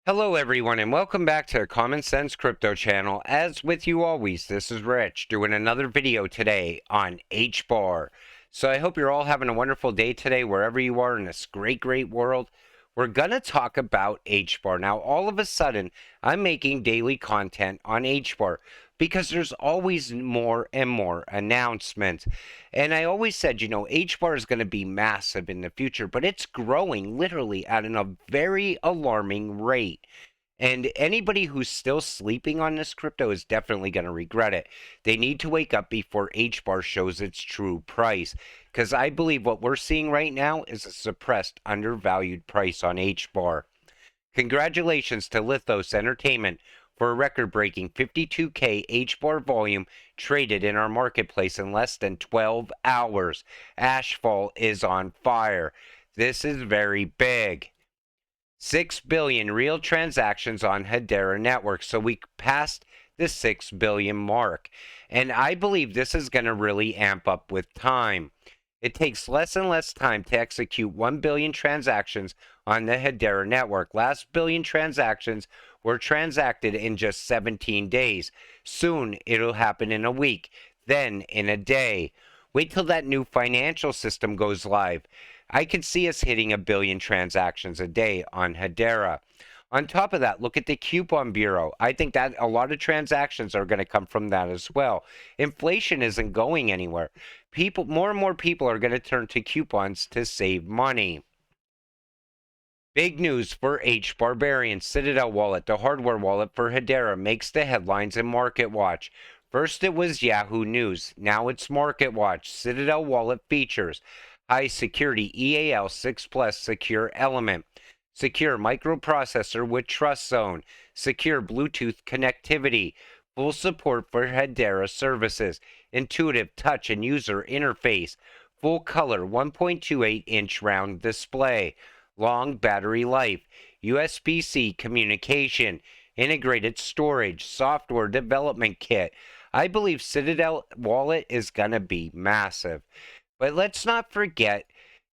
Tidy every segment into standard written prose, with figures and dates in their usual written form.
Hello everyone and welcome back to Common Sense Crypto channel. As with you always, this is Rich doing another video today on Hbar. So I hope you're all having a wonderful day today wherever you are in this great world. We're going to talk about Hbar. Now all of a sudden I'm making daily content on Hbar because there's always more and more announcements. And I always said, Hbar is going to be massive in the future, but it's growing literally at a very alarming rate. And anybody who's still sleeping on this crypto is definitely going to regret it. They need to wake up before Hbar shows its true price. Because I believe what we're seeing right now is a suppressed, undervalued price on Hbar. Congratulations to Lithos Entertainment for a record-breaking 52K Hbar volume traded in our marketplace in less than 12 hours. Ashfall is on fire. This is very big. 6 billion real transactions on Hedera network. So we passed the 6 billion mark. And I believe this is going to really amp up with time. It takes less and less time to execute 1 billion transactions on the Hedera network. Last billion transactions were transacted in just 17 days. Soon it'll happen in a week, then in a day. Wait till that new financial system goes live. I could see us hitting 1 billion transactions a day on Hedera. On top of that, look at the Coupon Bureau. I think that a lot of transactions are going to come from that as well. Inflation isn't going anywhere. More and more people are going to turn to coupons to save money. Big news for H. Barbarian. Citadel Wallet, the hardware wallet for Hedera, makes the headlines in MarketWatch. First it was Yahoo News. Now it's MarketWatch. Citadel Wallet features high security EAL 6 Plus secure element, secure microprocessor with trust zone, secure Bluetooth connectivity, full support for Hedera services, intuitive touch and user interface, full color 1.28-inch round display, long battery life, USB-C communication, integrated storage, software development kit. I believe Citadel Wallet is going to be massive. But let's not forget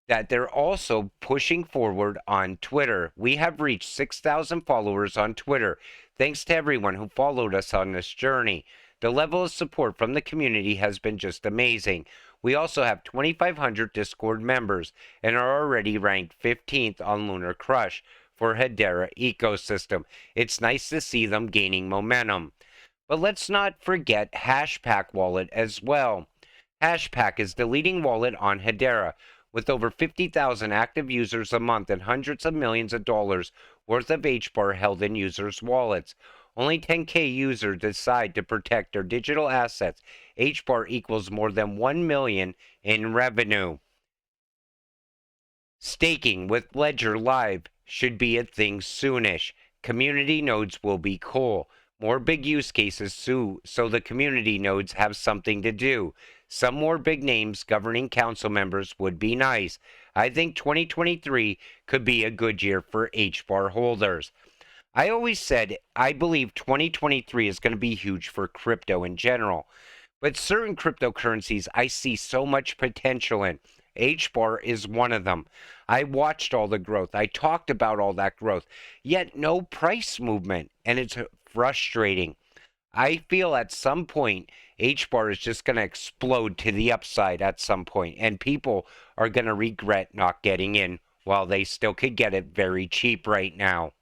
that they're also pushing forward on Twitter. We have reached 6,000 followers on Twitter. Thanks to everyone who followed us on this journey. The level of support from the community has been just amazing. We also have 2,500 Discord members and are already ranked 15th on Lunar Crush for Hedera ecosystem. It's nice to see them gaining momentum. But let's not forget Hashpack Wallet as well. Hashpack is the leading wallet on Hedera, with over 50,000 active users a month and hundreds of millions of dollars worth of Hbar held in users' wallets. Only 10K users decide to protect their digital assets. Hbar equals more than 1 million in revenue. Staking with Ledger Live should be a thing soonish. Community nodes will be cool. More big use cases so the community nodes have something to do. Some more big names governing council members would be nice. I think 2023 could be a good year for Hbar holders. I always said I believe 2023 is going to be huge for crypto in general. But certain cryptocurrencies I see so much potential in. Hbar is one of them. I watched all the growth. I talked about all that growth. Yet no price movement. And it's frustrating. I feel at some point Hbar is just going to explode to the upside at some point, and people are going to regret not getting in while they still could get it very cheap right now.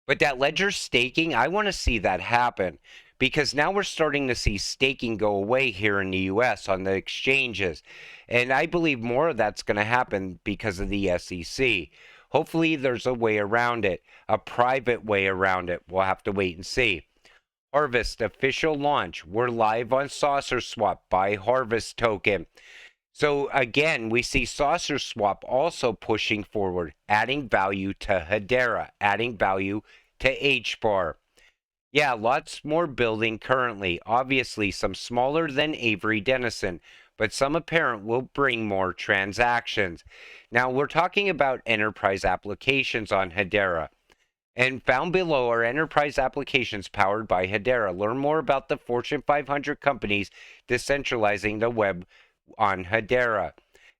But that ledger staking, I want to see that happen, because now we're starting to see staking go away here in the US on the exchanges, and I believe more of that's going to happen because of the SEC. Hopefully there's a way around it, a private way around it. We'll have to wait and see. Harvest official launch. We're live on Saucer Swap. Buy Harvest token. So again, we see Saucer Swap also pushing forward, adding value to Hedera, adding value to Hbar. Yeah, lots more building currently. Obviously, some smaller than Avery Dennison, but some apparent will bring more transactions. Now, we're talking about enterprise applications on Hedera. And found below are enterprise applications powered by Hedera. Learn more about the Fortune 500 companies decentralizing the web on Hedera.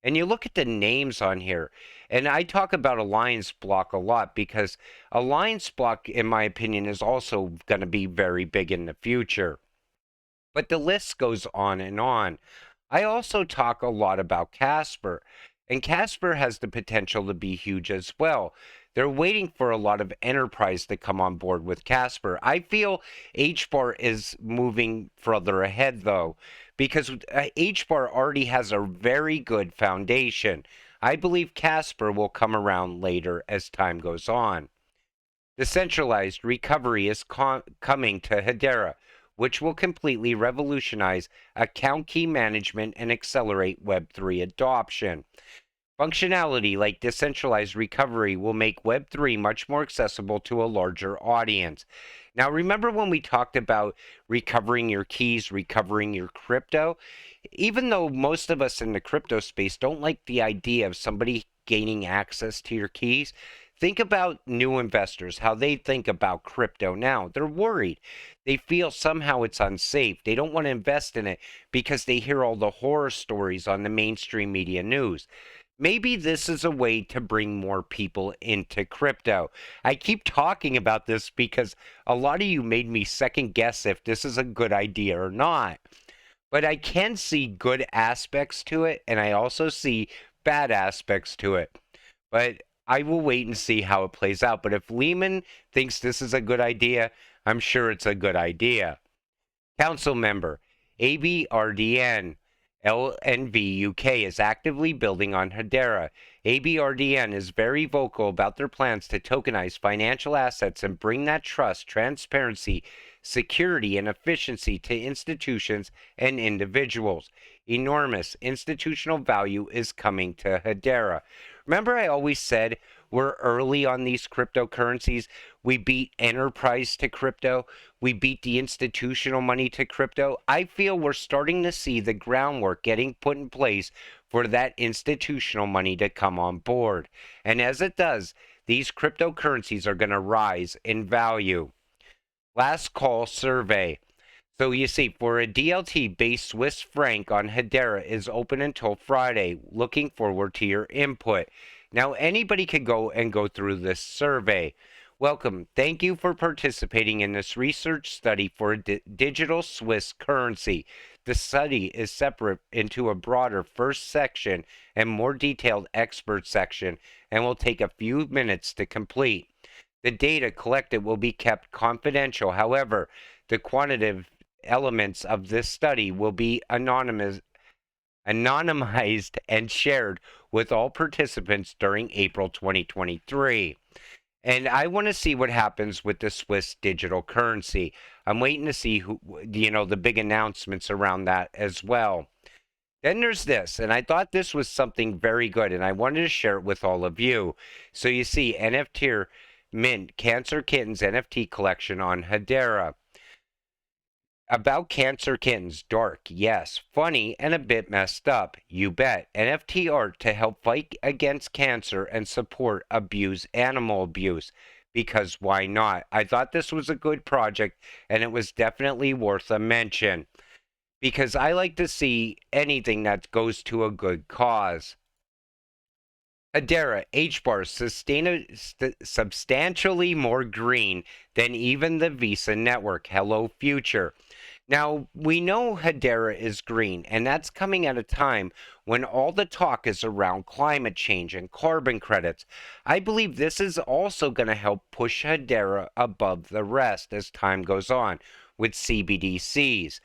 And you look at the names on here, and I talk about Alliance Block a lot because Alliance Block, in my opinion, is also going to be very big in the future. But the list goes on and on. I also talk a lot about Casper, and Casper has the potential to be huge as well. They're waiting for a lot of enterprise to come on board with Casper. I feel HBAR is moving further ahead though, because HBAR already has a very good foundation. I believe Casper will come around later as time goes on. Decentralized recovery is coming to Hedera, which will completely revolutionize account key management and accelerate Web3 adoption. Functionality like decentralized recovery will make Web3 much more accessible to a larger audience. Now, remember when we talked about recovering your keys, recovering your crypto? Even though most of us in the crypto space don't like the idea of somebody gaining access to your keys, think about new investors, how they think about crypto now. They're worried. They feel somehow it's unsafe. They don't want to invest in it because they hear all the horror stories on the mainstream media news. Maybe this is a way to bring more people into crypto. I keep talking about this because a lot of you made me second guess if this is a good idea or not. But I can see good aspects to it, and I also see bad aspects to it. But I will wait and see how it plays out. But if Lehman thinks this is a good idea, I'm sure it's a good idea. Council member ABRDN LNV UK is actively building on Hedera. ABRDN is very vocal about their plans to tokenize financial assets and bring that trust, transparency, security, and efficiency to institutions and individuals. Enormous institutional value is coming to Hedera. Remember, I always said we're early on these cryptocurrencies. We beat enterprise to crypto. We beat the institutional money to crypto. I feel we're starting to see the groundwork getting put in place for that institutional money to come on board. And as it does, these cryptocurrencies are going to rise in value. Last call survey. So you see, for a DLT-based Swiss franc on Hedera is open until Friday. Looking forward to your input. Now, anybody can go through this survey. Welcome. Thank you for participating in this research study for a digital Swiss currency. The study is separate into a broader first section and more detailed expert section and will take a few minutes to complete. The data collected will be kept confidential. However, the quantitative elements of this study will be anonymized and shared with all participants during April 2023. And I want to see what happens with the Swiss digital currency. I'm waiting to see the big announcements around that as well. Then there's this, and I thought this was something very good, and I wanted to share it with all of you. So you see, NFT Mint Cancer Kittens NFT collection on Hedera. About cancer kittens, dark, yes, funny, and a bit messed up, you bet. NFT art to help fight against cancer and support animal abuse. Because why not? I thought this was a good project, and it was definitely worth a mention. Because I like to see anything that goes to a good cause. Hedera Hbar substantially more green than even the Visa network. Hello, future. Now, we know Hedera is green, and that's coming at a time when all the talk is around climate change and carbon credits. I believe this is also going to help push Hedera above the rest as time goes on with CBDCs.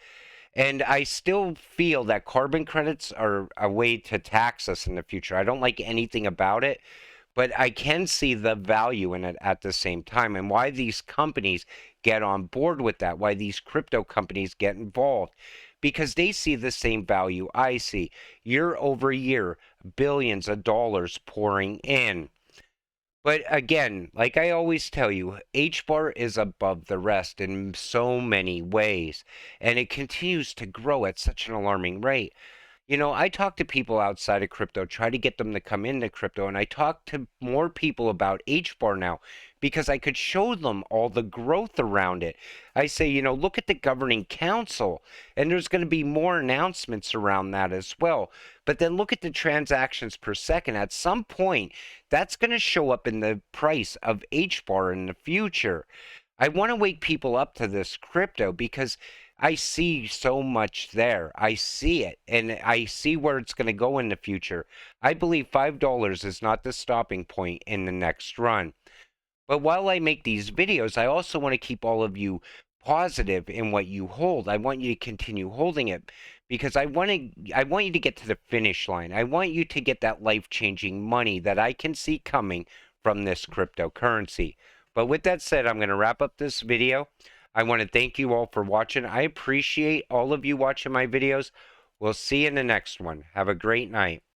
And I still feel that carbon credits are a way to tax us in the future. I don't like anything about it, but I can see the value in it at the same time and why these companies get on board with that, why these crypto companies get involved, because they see the same value I see. Year over year, billions of dollars pouring in. But again, like I always tell you, HBAR is above the rest in so many ways, and it continues to grow at such an alarming rate. I talk to people outside of crypto, try to get them to come into crypto, and I talk to more people about HBAR now because I could show them all the growth around it. I say, you know, look at the governing council, and there's going to be more announcements around that as well. But then look at the transactions per second. At some point, that's going to show up in the price of HBAR in the future. I want to wake people up to this crypto because I see so much there. I see it, and I see where it's going to go in the future. I believe $5 is not the stopping point in the next run. But while I make these videos, I also want to keep all of you positive in what you hold. I want you to continue holding it because I want you to get to the finish line. I want you to get that life-changing money that I can see coming from this cryptocurrency. But with that said, I'm going to wrap up this video. I want to thank you all for watching. I appreciate all of you watching my videos. We'll see you in the next one. Have a great night.